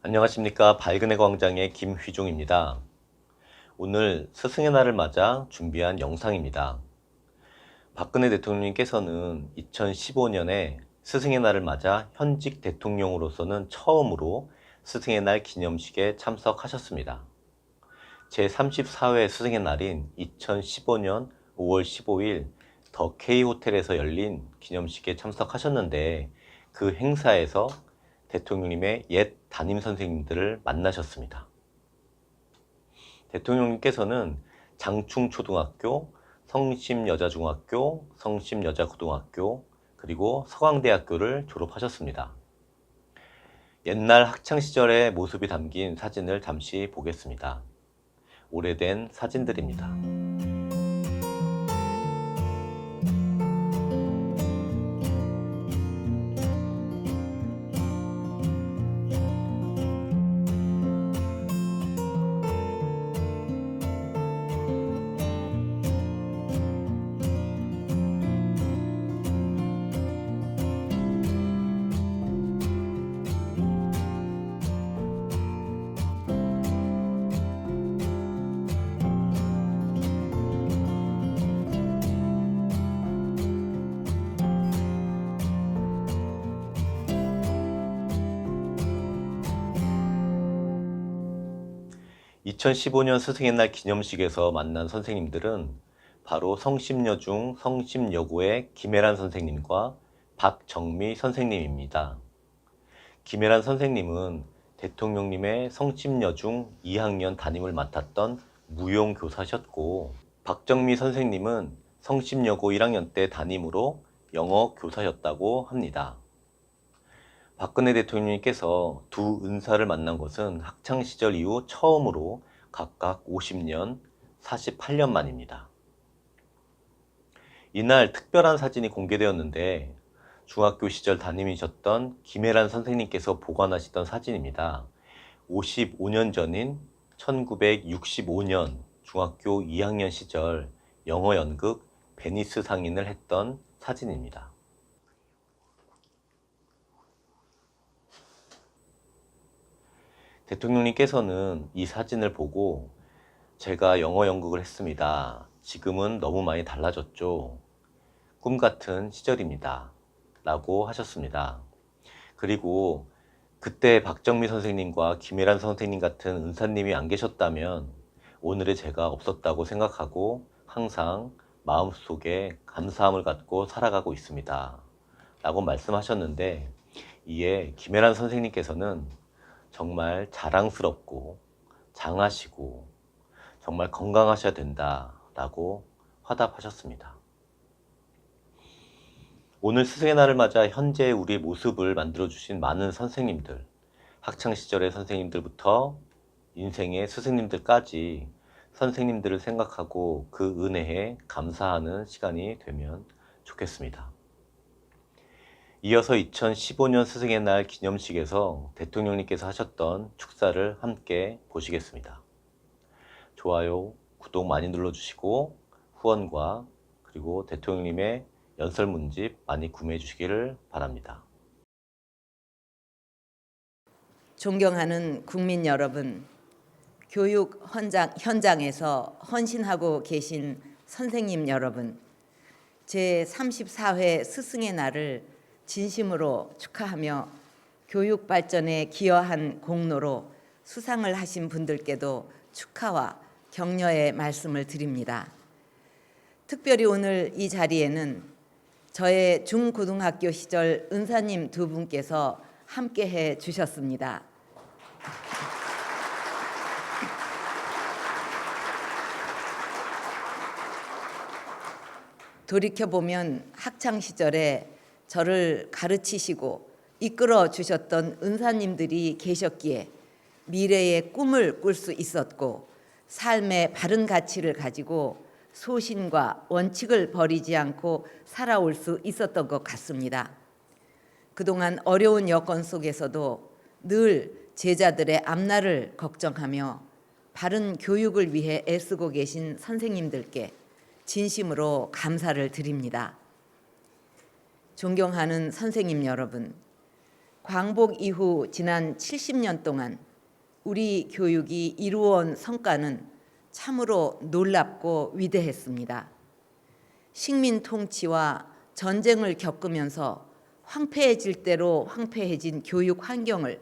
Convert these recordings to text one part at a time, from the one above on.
안녕하십니까. 밝은의 광장의 김휘종입니다. 오늘 스승의 날을 맞아 준비한 영상입니다. 박근혜 대통령님께서는 2015년에 스승의 날을 맞아 현직 대통령으로서는 처음으로 스승의 날 기념식에 참석하셨습니다. 제34회 스승의 날인 2015년 5월 15일 더 K호텔에서 열린 기념식에 참석하셨는데, 그 행사에서 대통령님의 옛 담임 선생님들을 만나셨습니다. 대통령님께서는 장충초등학교, 성심여자중학교, 성심여자고등학교, 그리고 서강대학교를 졸업하셨습니다. 옛날 학창시절의 모습이 담긴 사진을 잠시 보겠습니다. 오래된 사진들입니다. 2015년 스승의 날 기념식에서 만난 선생님들은 바로 성심여중 성심여고의 김혜란 선생님과 박정미 선생님입니다. 김혜란 선생님은 대통령님의 성심여중 2학년 담임을 맡았던 무용교사셨고, 박정미 선생님은 성심여고 1학년 때 담임으로 영어 교사였다고 합니다. 박근혜 대통령님께서 두 은사를 만난 것은 학창시절 이후 처음으로 각각 50년, 48년 만입니다. 이날 특별한 사진이 공개되었는데, 중학교 시절 담임이셨던 김혜란 선생님께서 보관하시던 사진입니다. 55년 전인 1965년 중학교 2학년 시절 영어 연극 베니스 상인을 했던 사진입니다. 대통령님께서는 이 사진을 보고 제가 영어 연극을 했습니다. 지금은 너무 많이 달라졌죠. 꿈같은 시절입니다. 라고 하셨습니다. 그리고 그때 박정미 선생님과 김혜란 선생님 같은 은사님이 안 계셨다면 오늘의 제가 없었다고 생각하고 항상 마음속에 감사함을 갖고 살아가고 있습니다. 라고 말씀하셨는데, 이에 김혜란 선생님께서는 정말 자랑스럽고 장하시고 정말 건강하셔야 된다라고 화답하셨습니다. 오늘 스승의 날을 맞아 현재 우리의 모습을 만들어주신 많은 선생님들, 학창시절의 선생님들부터 인생의 스승님들까지 선생님들을 생각하고 그 은혜에 감사하는 시간이 되면 좋겠습니다. 이어서 2015년 스승의 날 기념식에서 대통령님께서 하셨던 축사를 함께 보시겠습니다. 좋아요, 구독 많이 눌러주시고 후원과 그리고 대통령님의 연설문집 많이 구매해 주시기를 바랍니다. 존경하는 국민 여러분, 교육 현장에서 헌신하고 계신 선생님 여러분, 제34회 스승의 날을 진심으로 축하하며 교육 발전에 기여한 공로로 수상을 하신 분들께도 축하와 격려의 말씀을 드립니다. 특별히 오늘 이 자리에는 저의 중고등학교 시절 은사님 두 분께서 함께해 주셨습니다. 돌이켜보면 학창시절에 저를 가르치시고 이끌어 주셨던 은사님들이 계셨기에 미래의 꿈을 꿀 수 있었고, 삶의 바른 가치를 가지고 소신과 원칙을 버리지 않고 살아올 수 있었던 것 같습니다. 그동안 어려운 여건 속에서도 늘 제자들의 앞날을 걱정하며 바른 교육을 위해 애쓰고 계신 선생님들께 진심으로 감사를 드립니다. 존경하는 선생님 여러분, 광복 이후 지난 70년 동안 우리 교육이 이루어온 성과는 참으로 놀랍고 위대했습니다. 식민 통치와 전쟁을 겪으면서 황폐해질 대로 황폐해진 교육 환경을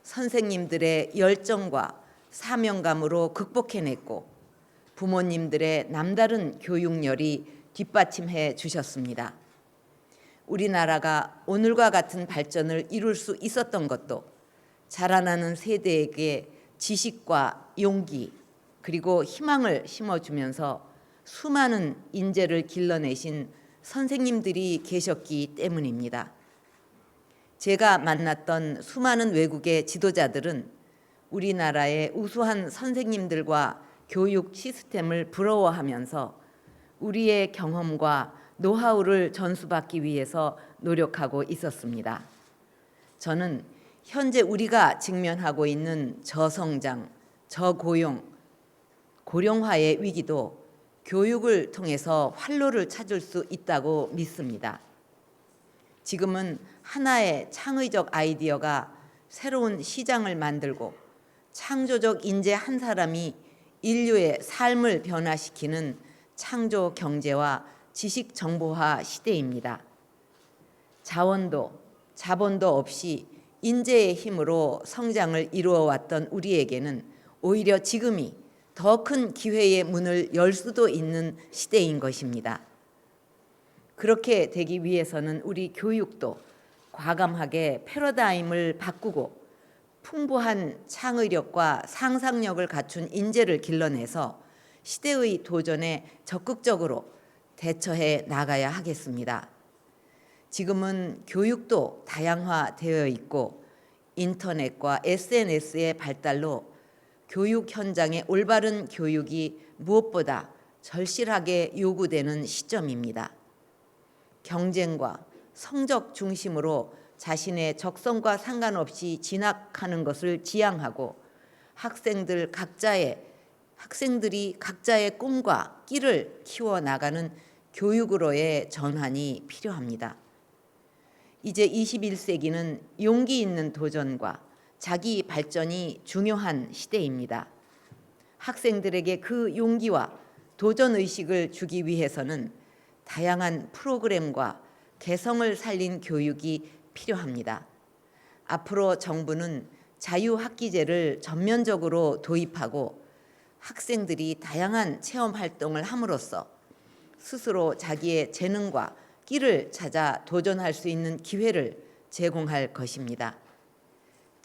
선생님들의 열정과 사명감으로 극복해냈고 부모님들의 남다른 교육열이 뒷받침해 주셨습니다. 우리나라가 오늘과 같은 발전을 이룰 수 있었던 것도 자라나는 세대에게 지식과 용기 그리고 희망을 심어주면서 수많은 인재를 길러내신 선생님들이 계셨기 때문입니다. 제가 만났던 수많은 외국의 지도자들은 우리나라의 우수한 선생님들과 교육 시스템을 부러워하면서 우리의 경험과 노하우를 전수받기 위해서 노력하고 있었습니다. 저는 현재 우리가 직면하고 있는 저성장, 저고용, 고령화의 위기도 교육을 통해서 활로를 찾을 수 있다고 믿습니다. 지금은 하나의 창의적 아이디어가 새로운 시장을 만들고 창조적 인재 한 사람이 인류의 삶을 변화시키는 창조 경제와 지식 정보화 시대입니다. 자원도 자본도 없이 인재의 힘으로 성장을 이루어왔던 우리에게는 오히려 지금이 더 큰 기회의 문을 열 수도 있는 시대인 것입니다. 그렇게 되기 위해서는 우리 교육도 과감하게 패러다임을 바꾸고 풍부한 창의력과 상상력을 갖춘 인재를 길러내서 시대의 도전에 적극적으로 대처해 나가야 하겠습니다. 지금은 교육도 다양화되어 있고 인터넷과 SNS의 발달로 교육 현장의 올바른 교육이 무엇보다 절실하게 요구되는 시점입니다. 경쟁과 성적 중심으로 자신의 적성과 상관없이 진학하는 것을 지향하고 학생들이 각자의 꿈과 끼를 키워나가는 교육으로의 전환이 필요합니다. 이제 21세기는 용기 있는 도전과 자기 발전이 중요한 시대입니다. 학생들에게 그 용기와 도전의식을 주기 위해서는 다양한 프로그램과 개성을 살린 교육이 필요합니다. 앞으로 정부는 자유학기제를 전면적으로 도입하고 학생들이 다양한 체험 활동을 함으로써 스스로 자기의 재능과 끼를 찾아 도전할 수 있는 기회를 제공할 것입니다.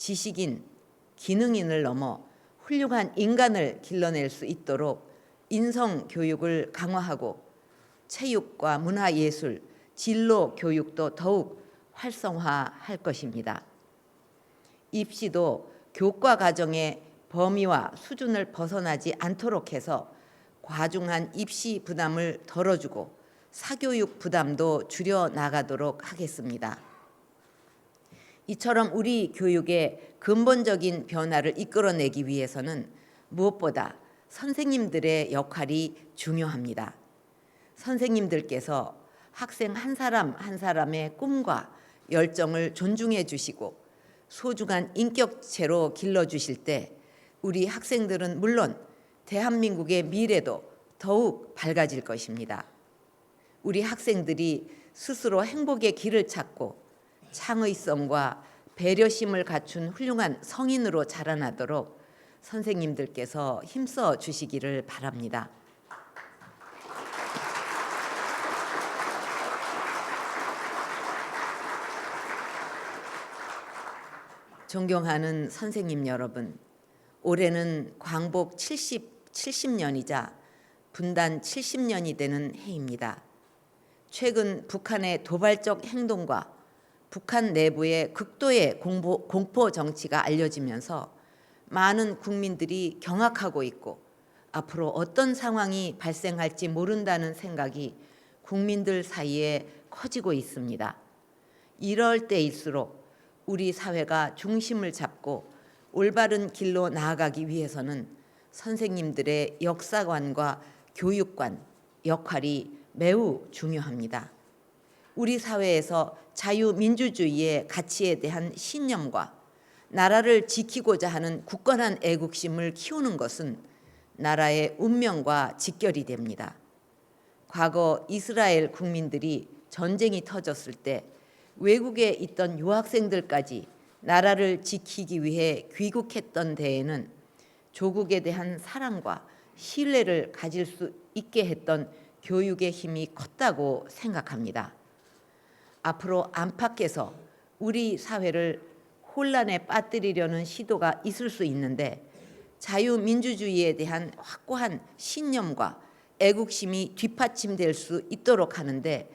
지식인, 기능인을 넘어 훌륭한 인간을 길러낼 수 있도록 인성 교육을 강화하고 체육과 문화예술, 진로 교육도 더욱 활성화할 것입니다. 입시도 교과 과정의 범위와 수준을 벗어나지 않도록 해서 과중한 입시 부담을 덜어주고 사교육 부담도 줄여 나가도록 하겠습니다. 이처럼 우리 교육의 근본적인 변화를 이끌어내기 위해서는 무엇보다 선생님들의 역할이 중요합니다. 선생님들께서 학생 한 사람 한 사람의 꿈과 열정을 존중해 주시고 소중한 인격체로 길러주실 때 우리 학생들은 물론 대한민국의 미래도 더욱 밝아질 것입니다. 우리 학생들이 스스로 행복의 길을 찾고 창의성과 배려심을 갖춘 훌륭한 성인으로 자라나도록 선생님들께서 힘써 주시기를 바랍니다. 존경하는 선생님 여러분, 올해는 광복 70년이자 분단 70년이 되는 해입니다. 최근 북한의 도발적 행동과 북한 내부의 극도의 공포 정치가 알려지면서 많은 국민들이 경악하고 있고 앞으로 어떤 상황이 발생할지 모른다는 생각이 국민들 사이에 커지고 있습니다. 이럴 때일수록 우리 사회가 중심을 잡고 올바른 길로 나아가기 위해서는 선생님들의 역사관과 교육관 역할이 매우 중요합니다. 우리 사회에서 자유민주주의의 가치에 대한 신념과 나라를 지키고자 하는 굳건한 애국심을 키우는 것은 나라의 운명과 직결이 됩니다. 과거 이스라엘 국민들이 전쟁이 터졌을 때 외국에 있던 유학생들까지 나라를 지키기 위해 귀국했던 데에는 조국에 대한 사랑과 신뢰를 가질 수 있게 했던 교육의 힘이 컸다고 생각합니다. 앞으로 안팎에서 우리 사회를 혼란에 빠뜨리려는 시도가 있을 수 있는데 자유민주주의에 대한 확고한 신념과 애국심이 뒷받침될 수 있도록 하는데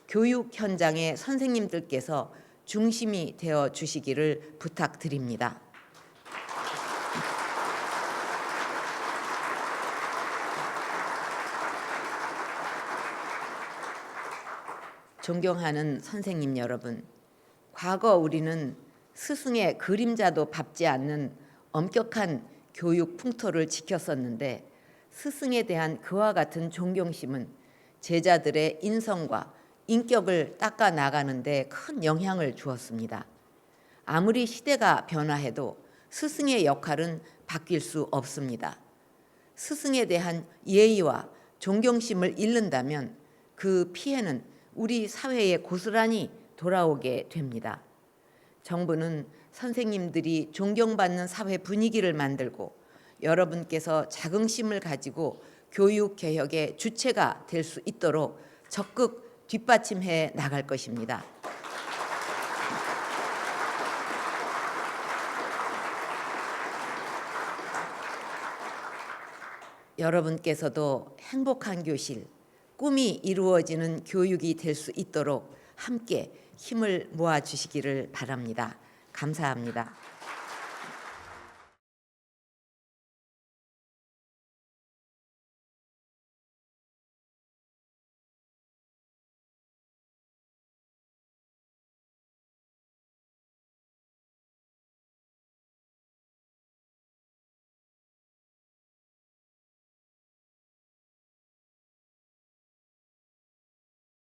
교육 현장의 선생님들께서 중심이 되어 주시기를 부탁드립니다. 존경하는 선생님 여러분, 과거 우리는 스승의 그림자도 밟지 않는 엄격한 교육 풍토를 지켰었는데 스승에 대한 그와 같은 존경심은 제자들의 인성과 인격을 닦아 나가는 데 큰 영향을 주었습니다. 아무리 시대가 변화해도 스승의 역할은 바뀔 수 없습니다. 스승에 대한 예의와 존경심을 잃는다면 그 피해는 우리 사회에 고스란히 돌아오게 됩니다. 정부는 선생님들이 존경받는 사회 분위기를 만들고 여러분께서 자긍심을 가지고 교육 개혁의 주체가 될 수 있도록 적극 뒷받침해 나갈 것입니다. 여러분께서도 행복한 교실, 꿈이 이루어지는 교육이 될 수 있도록 함께 힘을 모아 주시기를 바랍니다. 감사합니다.